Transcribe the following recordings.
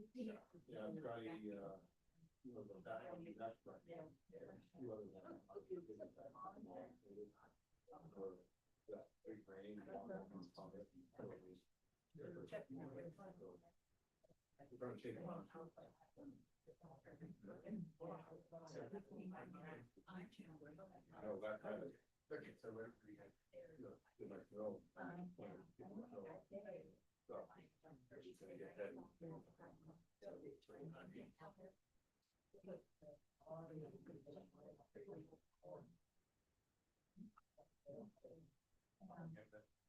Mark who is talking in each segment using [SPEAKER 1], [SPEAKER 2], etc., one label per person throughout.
[SPEAKER 1] Yeah, I'm trying, you know, that's right. Two other ones. For that big rain. We're gonna change it. I know that kind of. So everybody had, you know, like, no. So,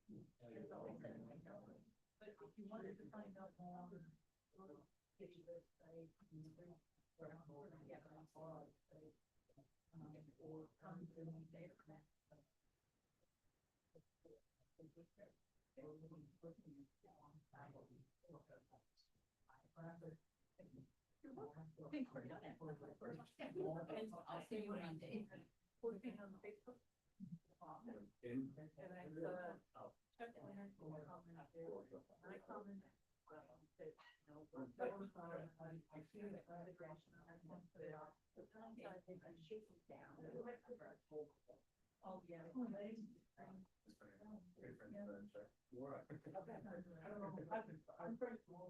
[SPEAKER 1] she's gonna get that.
[SPEAKER 2] But if you wanted to find out more, get you this site, or come to the data. Thanks for doing it. I'll see you on day. Posting on Facebook. And I checked the internet comment up there. I commented. I see that the grass put it off. The time I think I shoot it down. Oh, yeah. I'm pretty cool.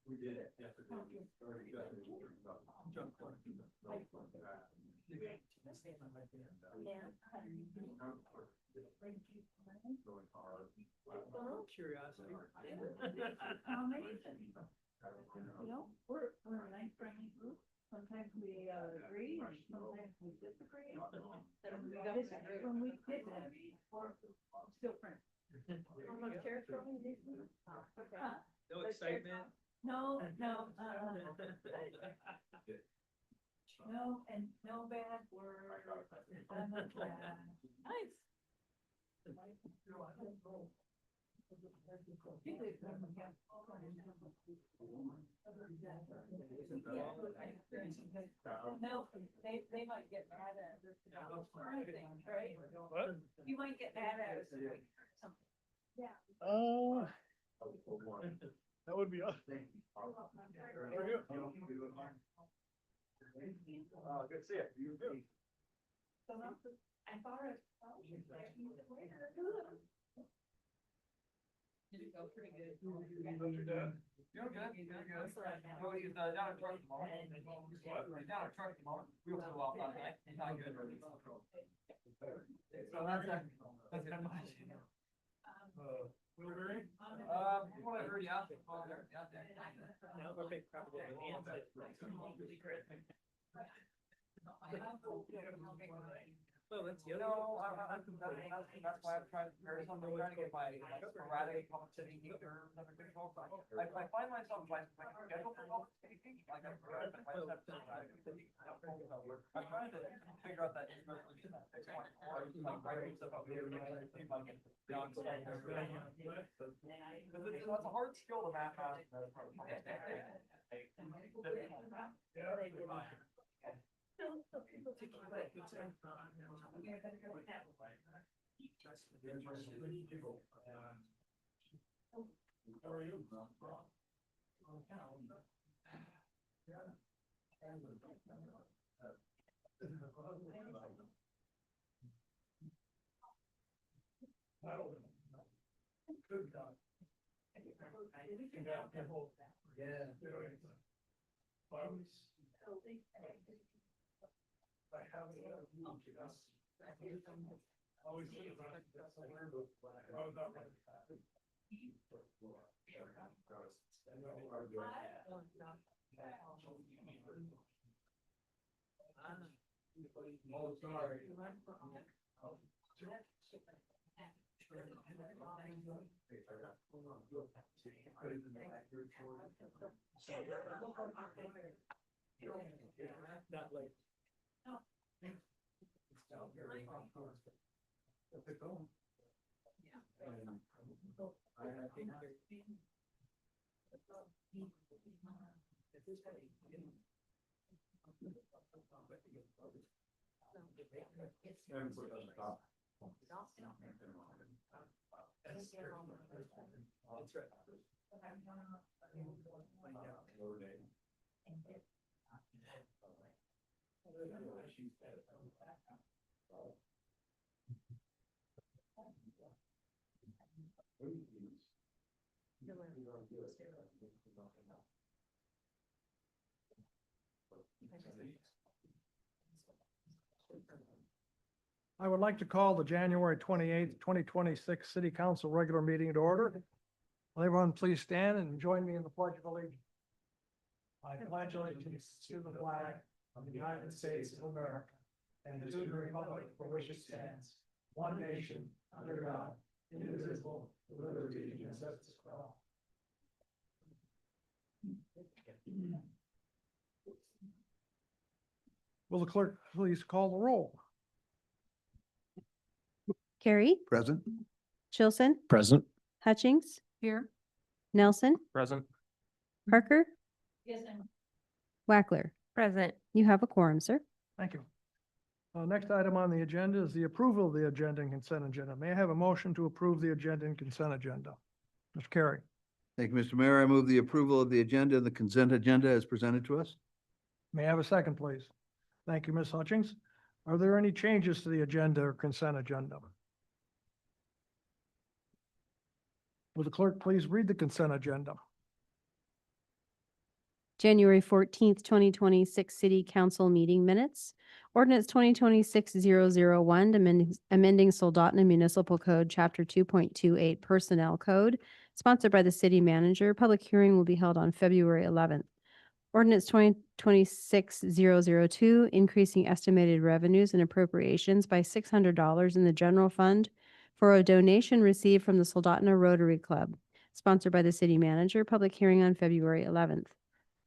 [SPEAKER 1] We did it yesterday.
[SPEAKER 3] Curiosity.
[SPEAKER 2] You know, we're a nice friendly group. Sometimes we agree, and sometimes we disagree. When we did that, we're still friends. How much territory did you?
[SPEAKER 3] No excitement.
[SPEAKER 2] No, no, and no bad words. Nice. No, they might get mad at us about things, right?
[SPEAKER 3] What?
[SPEAKER 2] You might get mad at us or something. Yeah.
[SPEAKER 3] Oh, that would be awesome.
[SPEAKER 1] Good to see you.
[SPEAKER 2] So I thought did it go pretty good?
[SPEAKER 4] Doing good. Doing good. So he's down a truck tomorrow. He's down a truck tomorrow. We will go off on that. He's not good. So that's good much.
[SPEAKER 3] Blueberry?
[SPEAKER 4] What I heard, yeah. Out there.
[SPEAKER 3] No, we're big probably. Well, that's the other.
[SPEAKER 4] No, that's why I'm trying to prepare something. I'm trying to get my sporadic public safety meter under control. I find myself like schedule for public safety, like I'm trying to figure out that resolution that fix my core, like writing stuff up here, like it's done. Because it's a hard skill to map out.
[SPEAKER 1] How are you? Good God. Yeah. I haven't always think about it, that's a weird, but I was not ready for that. Oh, sorry.
[SPEAKER 3] Not like.
[SPEAKER 1] Yeah. I think
[SPEAKER 3] I would like to call the January 28th, 2026 City Council regular meeting to order. Will everyone please stand and join me in the Pledge of Allegiance? I pledge allegiance to the flag of the United States of America and to the republic for which it stands, one nation, under God, indivisible, with liberty and justice for all. Will the clerk please call the roll?
[SPEAKER 5] Carey,
[SPEAKER 6] Present.
[SPEAKER 5] Chilson,
[SPEAKER 6] Present.
[SPEAKER 5] Hutchings. Here. Nelson,
[SPEAKER 6] Present.
[SPEAKER 5] Parker,
[SPEAKER 2] Yes, I'm.
[SPEAKER 5] Wackler. Present. You have a quorum, sir.
[SPEAKER 3] Thank you. Next item on the agenda is the approval of the agenda and consent agenda. May I have a motion to approve the agenda and consent agenda? Mr. Carey.
[SPEAKER 6] Thank you, Mr. Mayor. I move the approval of the agenda and the consent agenda as presented to us.
[SPEAKER 3] May I have a second, please? Thank you, Ms. Hutchings. Are there any changes to the agenda or consent agenda? Will the clerk please read the consent agenda?
[SPEAKER 5] January 14th, 2026 City Council Meeting Minutes. Ordinance 2026-001, amending Soldotna Municipal Code, Chapter 2.28 Personnel Code, sponsored by the city manager. Public hearing will be held on February 11th. Ordinance 2026-002, increasing estimated revenues and appropriations by $600 in the general fund for a donation received from the Soldotna Rotary Club, sponsored by the city manager. Public hearing on February 11th.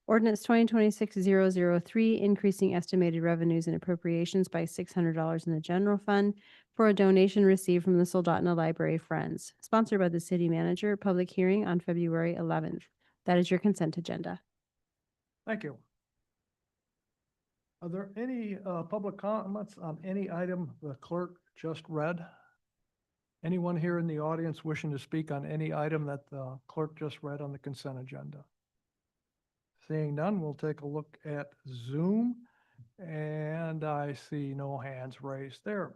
[SPEAKER 5] Ordinance 2026-003, increasing estimated revenues and appropriations by $600 in the general fund for a donation received from the Soldotna Library Friends, sponsored by the city manager. Public hearing on February 11th. That is your consent agenda.
[SPEAKER 3] Thank you. Are there any public comments on any item the clerk just read? Anyone here in the audience wishing to speak on any item that the clerk just read on the consent agenda? Seeing none, we'll take a look at Zoom, and I see no hands raised there.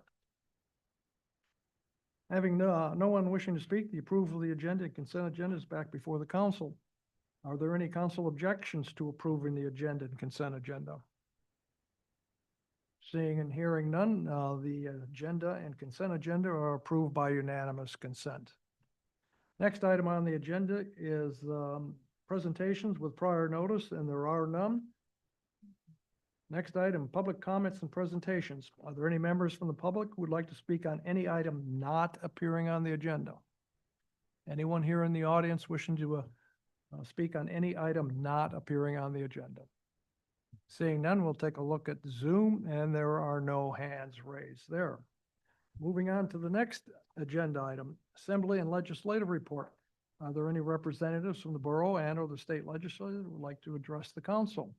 [SPEAKER 3] Having no one wishing to speak, the approval of the agenda and consent agenda is back before the council. Are there any council objections to approving the agenda and consent agenda? Seeing and hearing none, the agenda and consent agenda are approved by unanimous consent. Next item on the agenda is presentations with prior notice, and there are none. Next item, public comments and presentations. Are there any members from the public who would like to speak on any item not appearing on the agenda? Anyone here in the audience wishing to speak on any item not appearing on the agenda? Seeing none, we'll take a look at Zoom, and there are no hands raised there. Moving on to the next agenda item, Assembly and Legislative Report. Are there any representatives from the borough and or the state legislature who would like to address the council?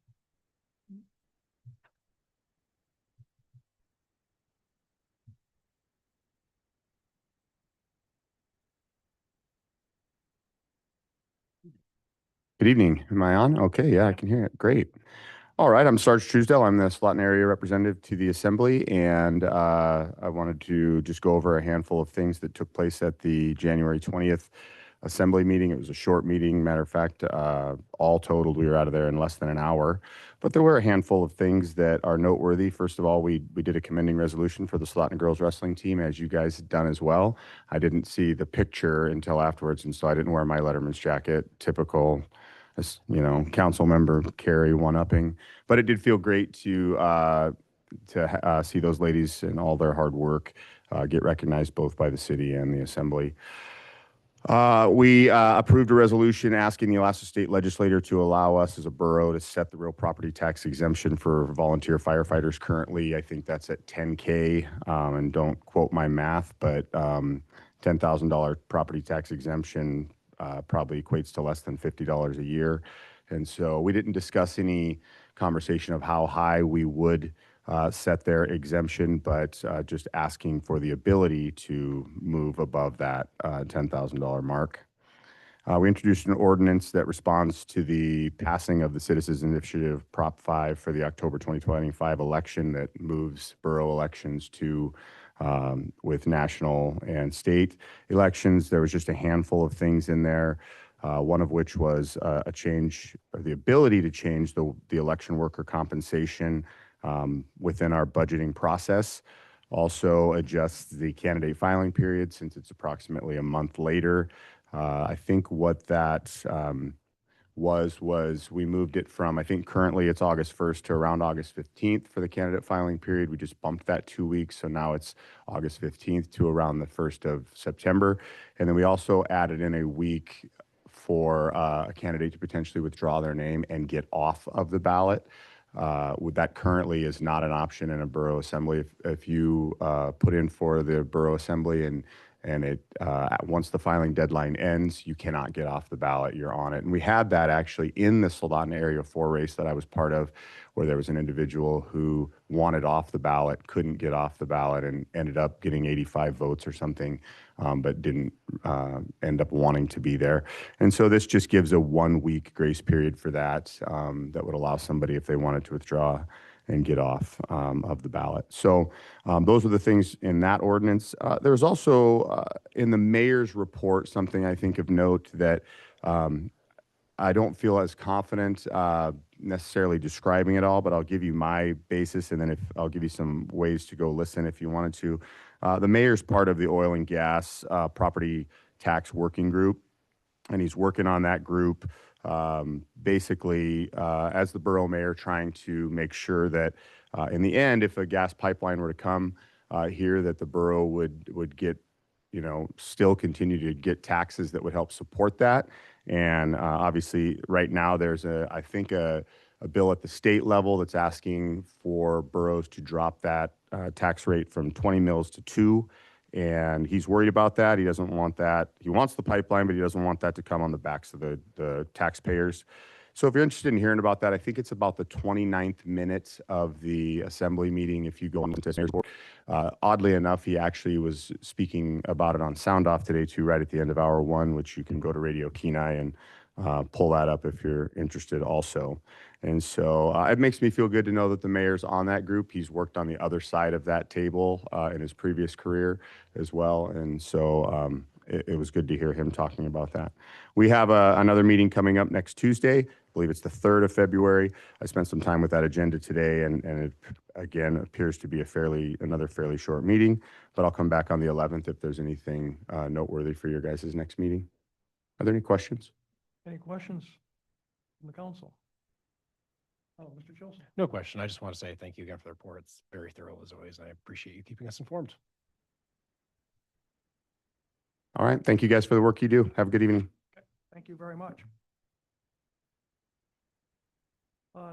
[SPEAKER 7] Good evening. Am I on? Okay, yeah, I can hear it. Great. All right, I'm Sarge Truesdale. I'm the Soldotna area representative to the Assembly, and I wanted to just go over a handful of things that took place at the January 20th Assembly meeting. It was a short meeting. Matter of fact, all totaled, we were out of there in less than an hour. But there were a handful of things that are noteworthy. First of all, we did a commending resolution for the Soldotna girls wrestling team, as you guys had done as well. I didn't see the picture until afterwards, and so I didn't wear my Letterman's jacket. Typical, you know, council member Carey one-upping. But it did feel great to see those ladies and all their hard work get recognized both by the city and the Assembly. We approved a resolution asking the Alaska State Legislature to allow us as a borough to set the real property tax exemption for volunteer firefighters. Currently, I think that's at $10K, and don't quote my math, but $10,000 property tax exemption probably equates to less than $50 a year. And so we didn't discuss any conversation of how high we would set their exemption, but just asking for the ability to move above that $10,000 mark. We introduced an ordinance that responds to the passing of the Citizens Initiative Prop 5 for the October 2025 election that moves borough elections to with national and state elections. There was just a handful of things in there, one of which was a change, or the ability to change the election worker compensation within our budgeting process. Also adjusts the candidate filing period since it's approximately a month later. I think what that was we moved it from, I think currently it's August 1st to around August 15th for the candidate filing period. We just bumped that 2 weeks. So now it's August 15th to around the 1st of September. And then we also added in a week for a candidate to potentially withdraw their name and get off of the ballot. That currently is not an option in a borough assembly. If you put in for the borough assembly and it once the filing deadline ends, you cannot get off the ballot. You're on it. And we had that actually in the Soldotna Area 4 race that I was part of, where there was an individual who wanted off the ballot, couldn't get off the ballot, and ended up getting 85 votes or something, but didn't end up wanting to be there. And so this just gives a 1 week grace period for that, that would allow somebody, if they wanted to withdraw and get off of the ballot. So those are the things in that ordinance. There's also in the mayor's report something I think of note that I don't feel as confident necessarily describing it all, but I'll give you my basis, and then I'll give you some ways to go listen if you wanted to. The mayor's part of the oil and gas property tax working group, and he's working on that group basically as the borough mayor, trying to make sure that in the end, if a gas pipeline were to come here, that the borough would get, still continue to get taxes that would help support that. And obviously right now there's I think a bill at the state level that's asking for boroughs to drop that tax rate from 20 mils to 2. And he's worried about that. He doesn't want that. He wants the pipeline, but he doesn't want that to come on the backs of the taxpayers. So if you're interested in hearing about that, I think it's about the 29th minute of the assembly meeting. If you go on to his board, oddly enough, he actually was speaking about it on Sound Off today too, right at the end of hour 1, which you can go to Radio Kenai and pull that up if you're interested also. And so it makes me feel good to know that the mayor's on that group. He's worked on the other side of that table in his previous career as well. And so it was good to hear him talking about that. We have another meeting coming up next Tuesday. I believe it's the 3rd of February. I spent some time with that agenda today, and it, again, appears to be another fairly short meeting. But I'll come back on the 11th if there's anything noteworthy for your guys' next meeting. Are there any questions?
[SPEAKER 3] Any questions from the council? Oh, Mr. Chilson.
[SPEAKER 8] No question. I just want to say thank you again for the report. It's very thorough as always. I appreciate you keeping us informed.
[SPEAKER 7] All right. Thank you guys for the work you do. Have a good evening.
[SPEAKER 3] Thank you very much.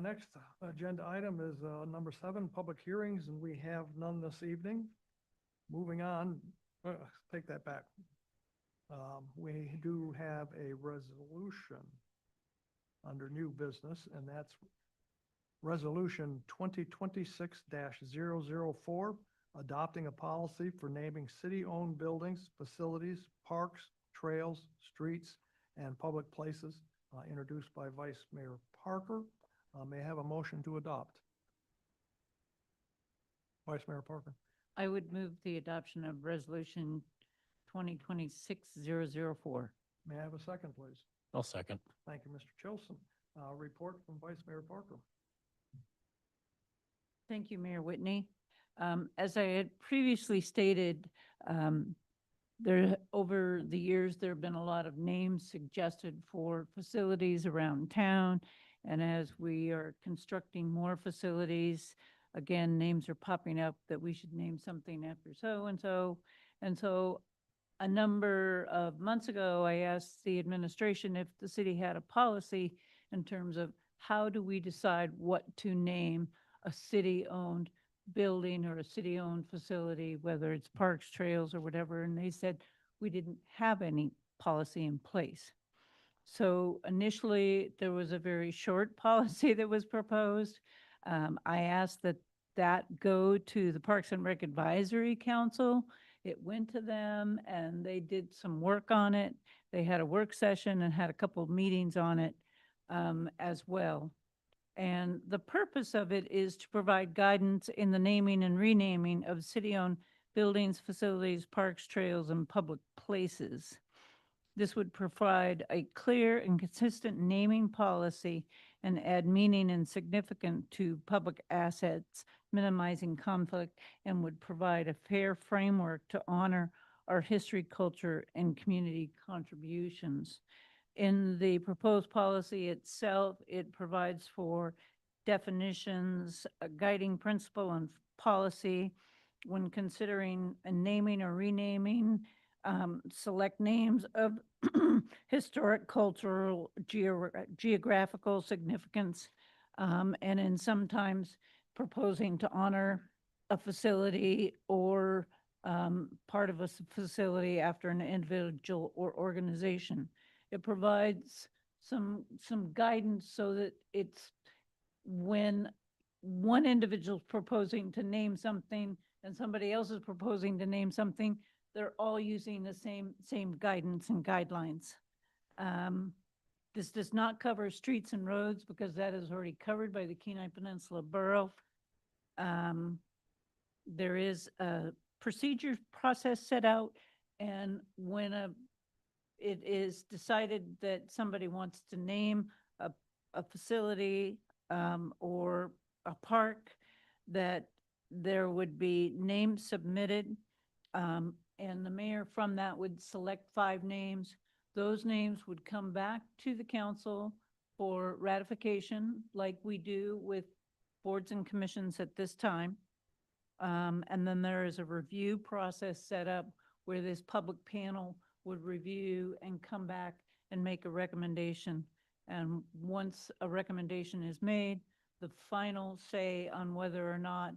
[SPEAKER 3] Next agenda item is number 7, public hearings, and we have none this evening. Moving on, take that back. We do have a resolution under new business, and that's Resolution 2026-004, adopting a policy for naming city-owned buildings, facilities, parks, trails, streets, and public places, introduced by Vice Mayor Parker. May I have a motion to adopt? Vice Mayor Parker.
[SPEAKER 2] I would move the adoption of Resolution 2026-004.
[SPEAKER 3] May I have a second, please?
[SPEAKER 8] I'll second.
[SPEAKER 3] Thank you, Mr. Chilson. Report from Vice Mayor Parker.
[SPEAKER 2] Thank you, Mayor Whitney. As I had previously stated, over the years, there have been a lot of names suggested for facilities around town. And as we are constructing more facilities, again, names are popping up that we should name something after so-and-so. And so a number of months ago, I asked the administration if the city had a policy in terms of how do we decide what to name a city-owned building or a city-owned facility, whether it's parks, trails, or whatever. And they said we didn't have any
[SPEAKER 9] policy in place. So initially, there was a very short policy that was proposed. I asked that that go to the Parks and Rec Advisory Council. It went to them and they did some work on it. They had a work session and had a couple of meetings on it as well. And the purpose of it is to provide guidance in the naming and renaming of city-owned buildings, facilities, parks, trails, and public places. This would provide a clear and consistent naming policy and add meaning and significance to public assets, minimizing conflict, and would provide a fair framework to honor our history, culture, and community contributions. In the proposed policy itself, it provides for definitions, a guiding principle and policy when considering a naming or renaming, select names of historic, cultural, geographical significance, and in sometimes proposing to honor a facility or part of a facility after an individual or organization. It provides some guidance so that it's when one individual's proposing to name something and somebody else is proposing to name something, they're all using the same guidance and guidelines. This does not cover streets and roads because that is already covered by the Kenai Peninsula Borough. There is a procedure process set out, and when it is decided that somebody wants to name a facility or a park, that there would be names submitted, and the mayor from that would select 5 names. Those names would come back to the council for ratification, like we do with boards and commissions at this time. And then there is a review process set up where this public panel would review and come back and make a recommendation. And once a recommendation is made, the final say on whether or not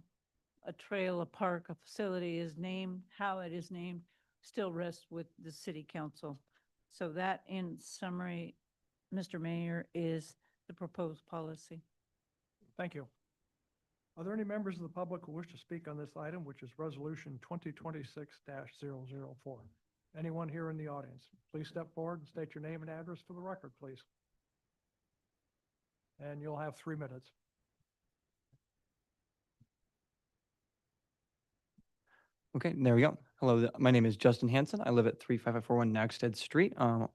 [SPEAKER 9] a trail, a park, a facility is named, how it is named, still rests with the city council. So that, in summary, Mr. Mayor, is the proposed policy.
[SPEAKER 3] Thank you. Are there any members of the public who wish to speak on this item, which is Resolution 2026-004? Anyone here in the audience? Please step forward and state your name and address for the record, please. And you'll have 3 minutes.
[SPEAKER 10] Okay, there we go. Hello, my name is Justin Hansen. I live at 35541 Nagsted Street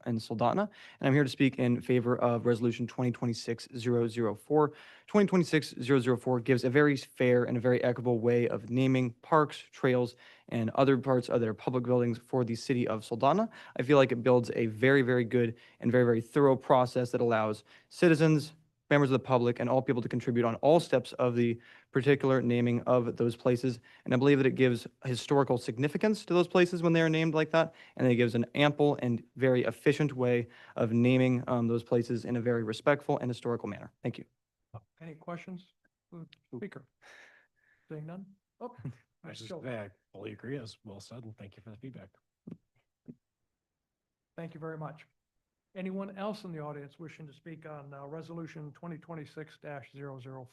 [SPEAKER 10] in Soldotna, and I'm here to speak in favor of Resolution 2026-004. 2026-004 gives a very fair and a very equitable way of naming parks, trails, and other parts of their public buildings for the city of Soldotna. I feel like it builds a very, very good and very, very thorough process that allows citizens, members of the public, and all people to contribute on all steps of the particular naming of those places. And I believe that it gives historical significance to those places when they are named like that, and it gives an ample and very efficient way of naming those places in a very respectful and historical manner. Thank you.
[SPEAKER 3] Any questions? Speaker? Seeing none? Oh,
[SPEAKER 8] I just,
[SPEAKER 3] Joe.
[SPEAKER 8] I fully agree. As well said, and thank you for the feedback.
[SPEAKER 3] Thank you very much. Anyone else in the audience wishing to speak on Resolution 2026-004?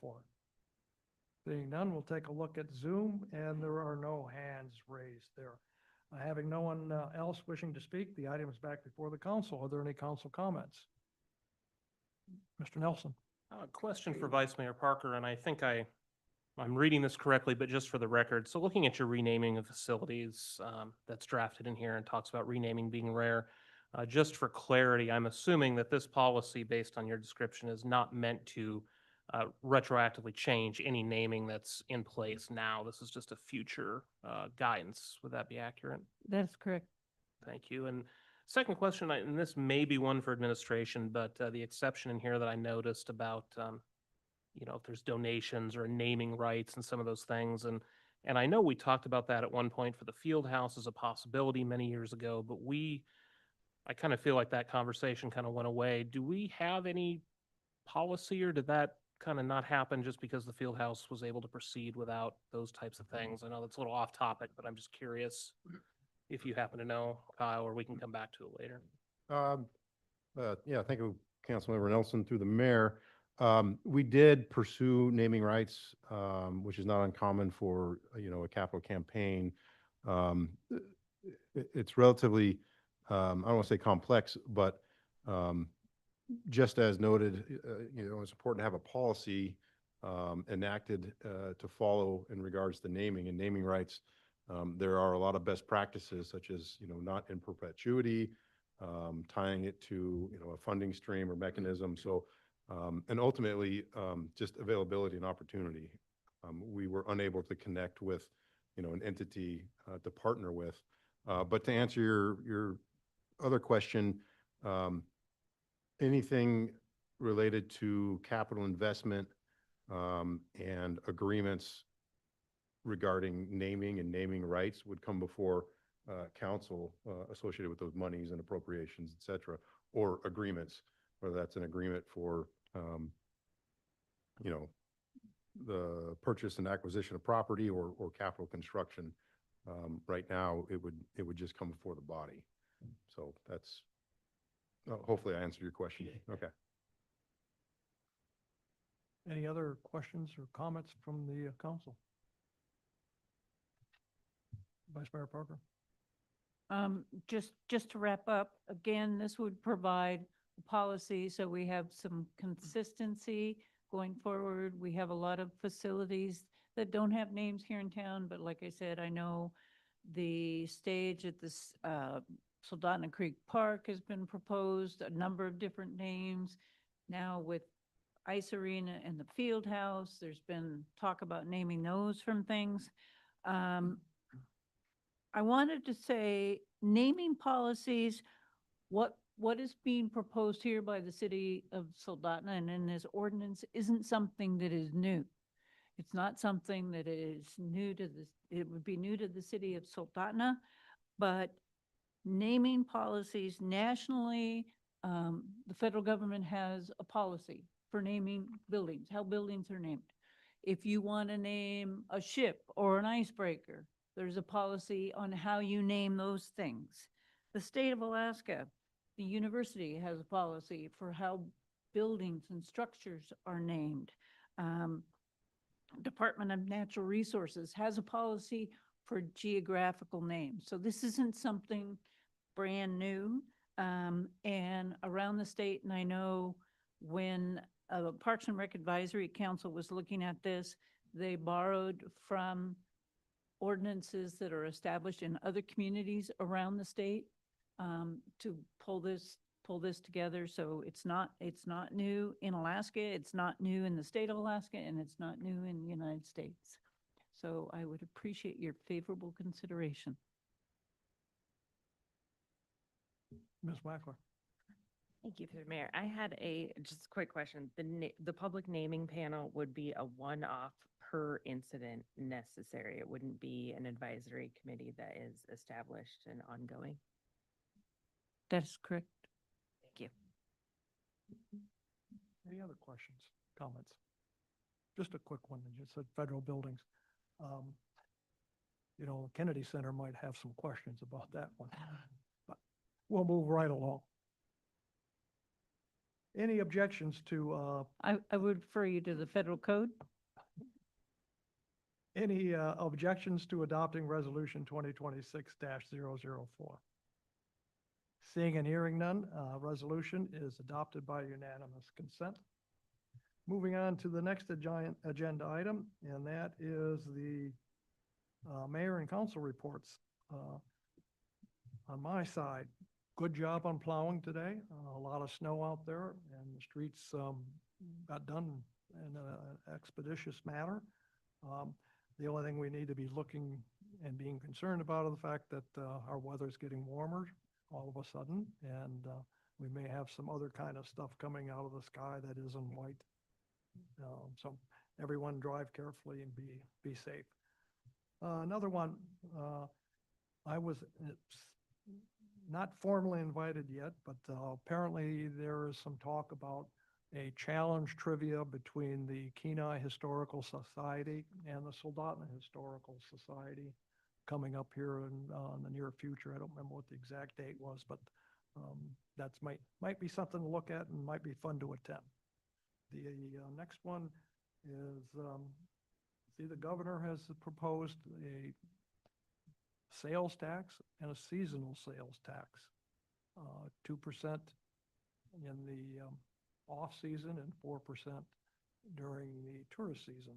[SPEAKER 3] Seeing none, we'll take a look at Zoom, and there are no hands raised there. Having no one else wishing to speak, the item is back before the council. Are there any council comments? Mr. Nelson.
[SPEAKER 11] Question for Vice Mayor Parker, and I think I'm reading this correctly, but just for the record. So looking at your renaming of facilities that's drafted in here and talks about renaming being rare, just for clarity, I'm assuming that this policy, based on your description, is not meant to retroactively change any naming that's in place now. This is just a future guidance. Would that be accurate?
[SPEAKER 9] That's correct.
[SPEAKER 11] Thank you. And second question, and this may be one for administration, but the exception in here that I noticed about, if there's donations or naming rights and some of those things. And I know we talked about that at one point for the field house as a possibility many years ago, but I kind of feel like that conversation kind of went away. Do we have any policy, or did that kind of not happen just because the field house was able to proceed without those types of things? I know that's a little off topic, but I'm just curious if you happen to know, Kyle, or we can come back to it later.
[SPEAKER 1] Yeah, thank you, Councilmember Nelson, through the mayor. We did pursue naming rights, which is not uncommon for, a capital campaign. It's relatively, I don't want to say complex, but just as noted, it's important to have a policy enacted to follow in regards to naming and naming rights. There are a lot of best practices such as, not in perpetuity, tying it to, a funding stream or mechanism. So, and ultimately, just availability and opportunity. We were unable to connect with, an entity to partner with. But to answer your other question, anything related to capital investment and agreements regarding naming and naming rights would come before council associated with those monies and appropriations, et cetera, or agreements, whether that's an agreement for, the purchase and acquisition of property or capital construction. Right now, it would just come before the body. So that's, hopefully I answered your question. Okay.
[SPEAKER 3] Any other questions or comments from the council? Vice Mayor Parker?
[SPEAKER 9] Just to wrap up, again, this would provide a policy, so we have some consistency going forward. We have a lot of facilities that don't have names here in town, but like I said, I know the stage at this Soldotna Creek Park has been proposed, a number of different names. Now with Ice Arena and the Field House, there's been talk about naming those from things. I wanted to say naming policies, what is being proposed here by the city of Soldotna and in this ordinance isn't something that is new. It's not something that is new to this, it would be new to the city of Soldotna, but naming policies nationally, the federal government has a policy for naming buildings, how buildings are named. If you want to name a ship or an icebreaker, there's a policy on how you name those things. The state of Alaska, the university has a policy for how buildings and structures are named. Department of Natural Resources has a policy for geographical names. So this isn't something brand new. And around the state, and I know when Parks and Rec Advisory Council was looking at this, they borrowed from ordinances that are established in other communities around the state to pull this together. So it's not new in Alaska, it's not new in the state of Alaska, and it's not new in the United States. So I would appreciate your favorable consideration.
[SPEAKER 3] Ms. Wackler?
[SPEAKER 12] Thank you, through the mayor. I had just a quick question. The public naming panel would be a one-off per incident necessary. It wouldn't be an advisory committee that is established and ongoing.
[SPEAKER 9] That's correct.
[SPEAKER 12] Thank you.
[SPEAKER 3] Any other questions, comments? Just a quick one, you said federal buildings. Kennedy Center might have some questions about that one, but we'll move right along. Any objections to,
[SPEAKER 9] I would refer you to the federal code.
[SPEAKER 3] any objections to adopting resolution 2026-004? Seeing and hearing none, resolution is adopted by unanimous consent. Moving on to the next agenda item, and that is the mayor and council reports. On my side, good job on plowing today. A lot of snow out there, and the streets got done in an expeditious manner. The only thing we need to be looking and being concerned about is the fact that our weather's getting warmer all of a sudden, and we may have some other kind of stuff coming out of the sky that isn't white. So everyone drive carefully and be safe. Another one, I was not formally invited yet, but apparently there is some talk about a challenge trivia between the Kenai Historical Society and the Soldotna Historical Society coming up here in the near future. I don't remember what the exact date was, but That's might be something to look at and might be fun to attend. The next one is, see, the governor has proposed a sales tax and a seasonal sales tax. 2% in the off-season and 4% during the tourist season.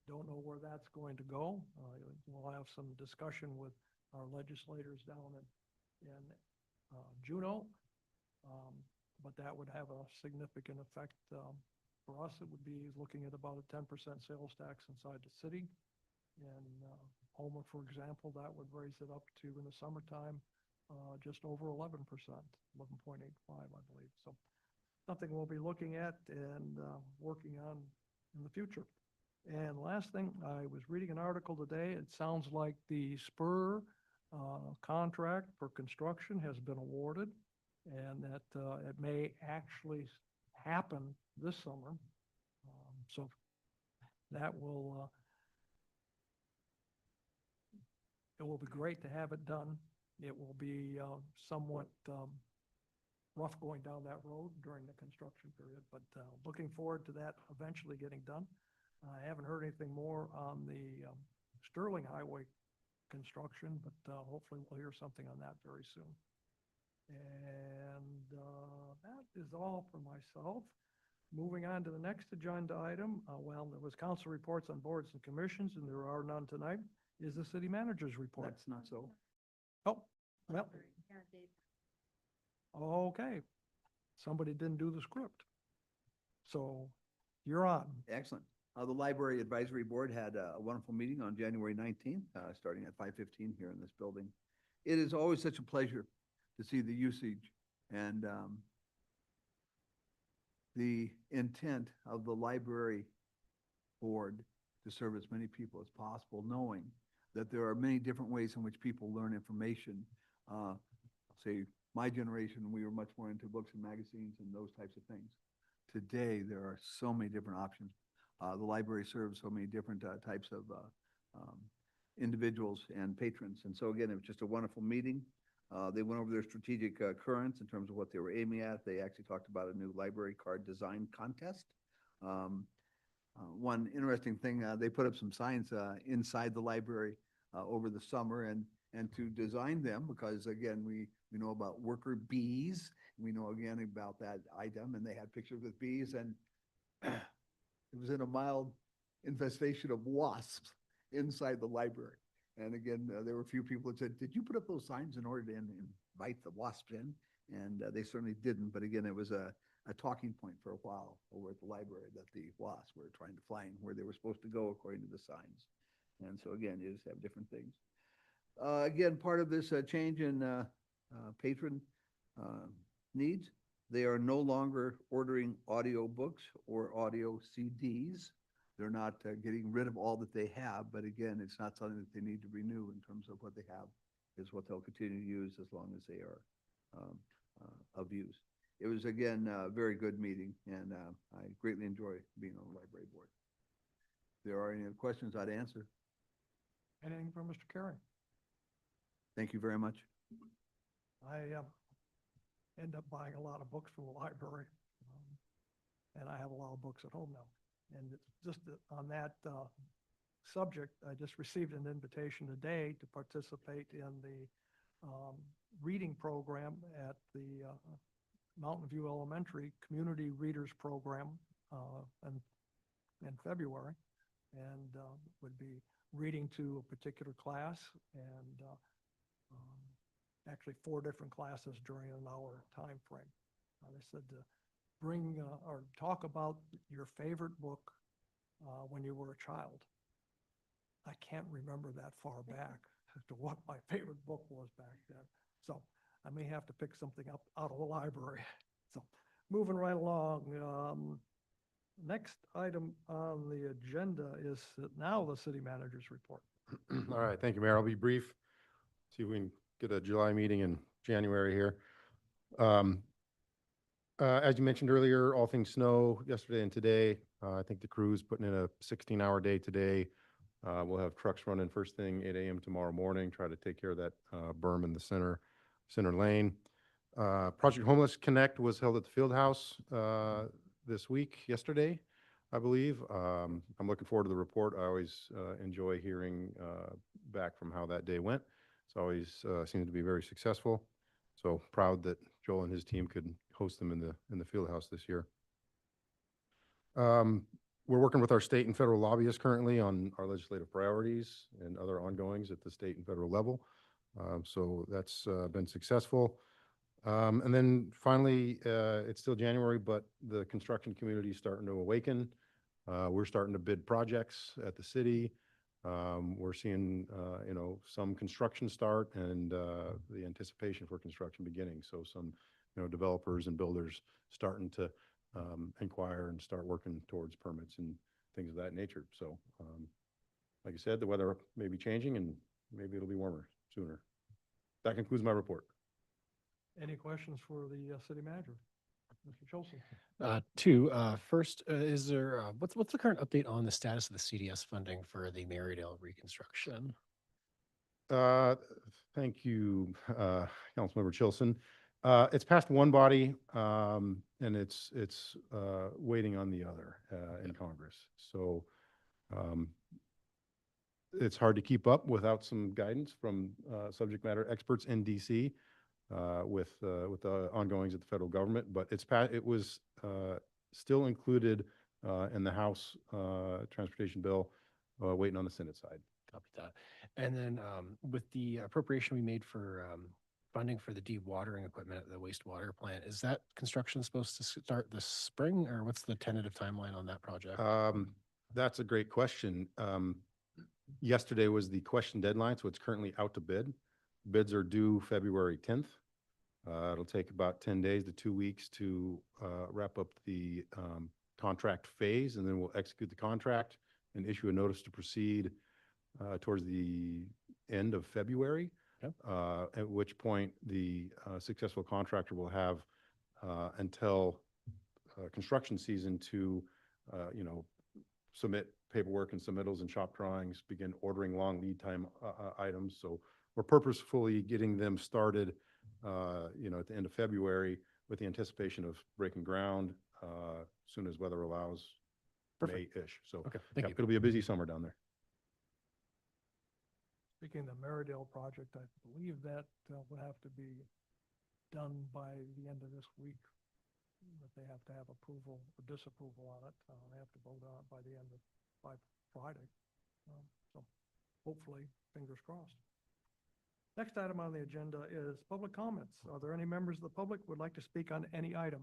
[SPEAKER 3] Don't know where that's going to go. We'll have some discussion with our legislators down in Juneau. But that would have a significant effect. For us, it would be looking at about a 10% sales tax inside the city. In Homer, for example, that would raise it up to, in the summertime, just over 11%, 11.85, I believe. So something we'll be looking at and working on in the future. And last thing, I was reading an article today. It sounds like the Spur contract for construction has been awarded, and that it may actually happen this summer. So that will, it will be great to have it done. It will be somewhat rough going down that road during the construction period, but looking forward to that eventually getting done. I haven't heard anything more on the Sterling Highway construction, but hopefully we'll hear something on that very soon. And that is all for myself. Moving on to the next agenda item, well, there was council reports on boards and commissions, and there are none tonight, is the city manager's report.
[SPEAKER 6] That's not so.
[SPEAKER 3] Oh, well, okay. Somebody didn't do the script. So you're on.
[SPEAKER 6] Excellent. The Library Advisory Board had a wonderful meeting on January 19th, starting at 5:15 here in this building. It is always such a pleasure to see the usage and the intent of the library board to serve as many people as possible, knowing that there are many different ways in which people learn information. Say, my generation, we were much more into books and magazines and those types of things. Today, there are so many different options. The library serves so many different types of individuals and patrons. And so again, it was just a wonderful meeting. They went over their strategic currents in terms of what they were aiming at. They actually talked about a new library card design contest. One interesting thing, they put up some signs inside the library over the summer and to design them, because again, we know about worker bees. We know again about that item, and they had pictures with bees, and it was in a mild infestation of wasps inside the library. And again, there were a few people that said, did you put up those signs in order to invite the wasps in? And they certainly didn't. But again, it was a talking point for a while over at the library that the wasps were trying to find where they were supposed to go according to the signs. And so again, you just have different things. Again, part of this change in patron needs, they are no longer ordering audio books or audio CDs. They're not getting rid of all that they have, but again, it's not something that they need to renew in terms of what they have is what they'll continue to use as long as they are of use. It was, again, a very good meeting, and I greatly enjoy being on the library board. If there are any other questions, I'd answer.
[SPEAKER 3] Anything from Mr. Carey?
[SPEAKER 6] Thank you very much.
[SPEAKER 3] I end up buying a lot of books from the library, and I have a lot of books at home now. And it's just on that subject, I just received an invitation today to participate in the reading program at the Mountain View Elementary Community Readers Program in February, and would be reading to a particular class, and actually 4 different classes during an hour time frame. They said to bring or talk about your favorite book when you were a child. I can't remember that far back as to what my favorite book was back then. So I may have to pick something up out of the library. So moving right along, next item on the agenda is now the city manager's report.
[SPEAKER 1] All right, thank you, Mayor. I'll be brief. See if we can get a July meeting in January here. As you mentioned earlier, all things snow yesterday and today. I think the crew's putting in a 16-hour day today. We'll have trucks running first thing 8 a.m. tomorrow morning, try to take care of that berm in the center lane. Project Homeless Connect was held at the Field House yesterday, I believe. I'm looking forward to the report. I always enjoy hearing back from how that day went. It's always seems to be very successful. So proud that Joel and his team could host them in the Field House this year. We're working with our state and federal lobbyists currently on our legislative priorities and other ongoings at the state and federal level. So that's been successful. And then finally, it's still January, but the construction community is starting to awaken. We're starting to bid projects at the city. We're seeing, some construction start and the anticipation for construction beginning. So some, developers and builders starting to inquire and start working towards permits and things of that nature. So, like I said, the weather may be changing and maybe it'll be warmer sooner. That concludes my report.
[SPEAKER 3] Any questions for the city manager? Mr. Chilson?
[SPEAKER 8] Two, first, is there, what's the current update on the status of the CDS funding for the Marydale reconstruction?
[SPEAKER 1] Thank you, Councilmember Chilson. It's passed one body, and it's waiting on the other in Congress. So it's hard to keep up without some guidance from subject matter experts in DC with the ongoings of the federal government. But it was still included in the House Transportation Bill, waiting on the Senate side.
[SPEAKER 8] Copy that. And then with the appropriation we made for funding for the dewatering equipment at the wastewater plant, is that construction supposed to start this spring, or what's the tentative timeline on that project?
[SPEAKER 1] That's a great question. Yesterday was the question deadline, so it's currently out to bid. Bids are due February 10th. It'll take about 10 days to 2 weeks to wrap up the contract phase, and then we'll execute the contract and issue a notice to proceed towards the end of February.
[SPEAKER 8] Yep.
[SPEAKER 1] At which point the successful contractor will have until construction season to, submit paperwork and submittals and shop drawings, begin ordering long lead time items. So we're purposefully getting them started, at the end of February with the anticipation of breaking ground soon as weather allows,
[SPEAKER 8] Perfect.
[SPEAKER 1] May-ish. So
[SPEAKER 8] Okay, thank you.
[SPEAKER 1] it'll be a busy summer down there.
[SPEAKER 3] Speaking of the Marydale project, I believe that will have to be done by the end of this week. But they have to have approval or disapproval on it. They have to vote on it by Friday. So hopefully, fingers crossed. Next item on the agenda is public comments. Are there any members of the public who would like to speak on any item?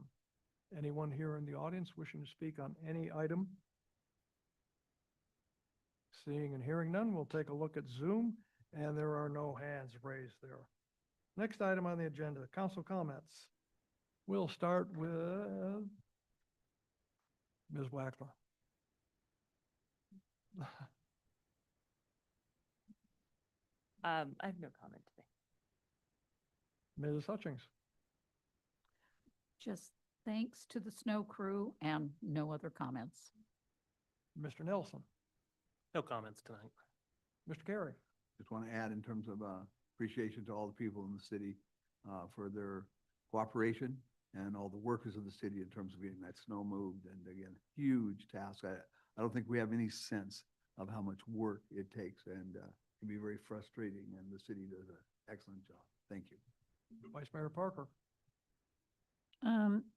[SPEAKER 3] Anyone here in the audience wishing to speak on any item? Seeing and hearing none, we'll take a look at Zoom, and there are no hands raised there. Next item on the agenda, council comments. We'll start with Ms. Wackler.
[SPEAKER 12] I have no comment today.
[SPEAKER 3] Ms. Hutchings.
[SPEAKER 13] Just thanks to the snow crew and no other comments.
[SPEAKER 3] Mr. Nelson.
[SPEAKER 11] No comments tonight.
[SPEAKER 3] Mr. Carey.
[SPEAKER 6] Just want to add in terms of appreciation to all the people in the city for their cooperation and all the workers of the city in terms of getting that snow moved. And again, huge task. I don't think we have any sense of how much work it takes, and it can be very frustrating, and the city does an excellent job. Thank you.
[SPEAKER 3] Vice Mayor Parker.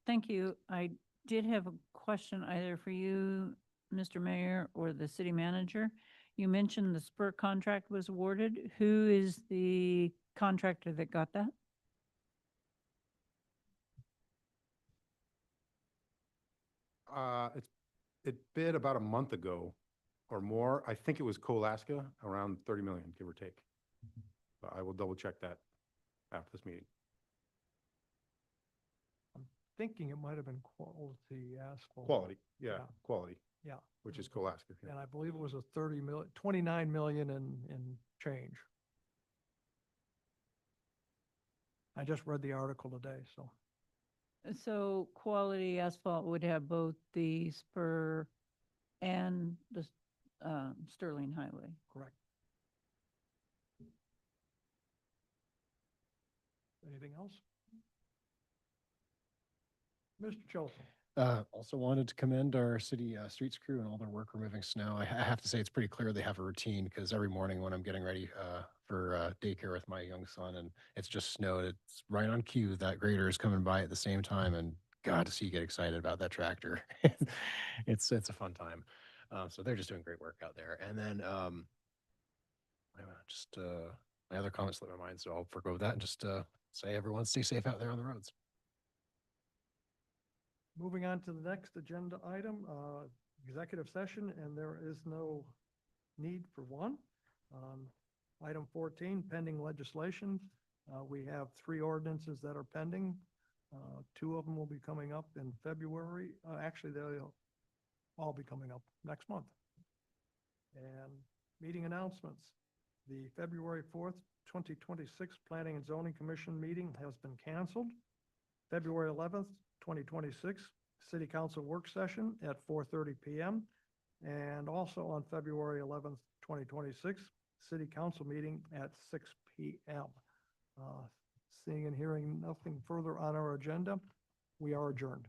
[SPEAKER 9] Thank you. I did have a question either for you, Mr. Mayor, or the city manager. You mentioned the spur contract was awarded. Who is the contractor that got that?
[SPEAKER 1] It bid about a month ago or more. I think it was Kolaska, around 30 million, give or take. But I will double check that after this meeting.
[SPEAKER 3] I'm thinking it might have been Quality Asphalt.
[SPEAKER 1] Quality, yeah,
[SPEAKER 3] Yeah.
[SPEAKER 1] quality,
[SPEAKER 3] Yeah.
[SPEAKER 1] which is Kolaska. Yeah.
[SPEAKER 3] And I believe it was a 29 million in change. I just read the article today, so.
[SPEAKER 9] So Quality Asphalt would have both the spur and the Sterling Highway.
[SPEAKER 3] Correct. Anything else? Mr. Chilton.
[SPEAKER 8] Also wanted to commend our city streets crew and all their work removing snow. I have to say, it's pretty clear they have a routine because every morning when I'm getting ready for daycare with my young son and it's just snowed, it's right on cue that grader is coming by at the same time, and God, to see you get excited about that tractor. It's a fun time. So they're just doing great work out there. And then just my other comments slipped my mind, so I'll forgo that and just say everyone stay safe out there on the roads.
[SPEAKER 3] Moving on to the next agenda item, executive session, and there is no need for one. Item 14, pending legislation. We have 3 ordinances that are pending. 2 of them will be coming up in February. Actually, they'll all be coming up next month. And meeting announcements. The February 4th, 2026 Planning and Zoning Commission meeting has been canceled. February 11th, 2026 City Council work session at 4:30 p.m. And also on February 11th, 2026 City Council meeting at 6 p.m. Seeing and hearing nothing further on our agenda, we are adjourned.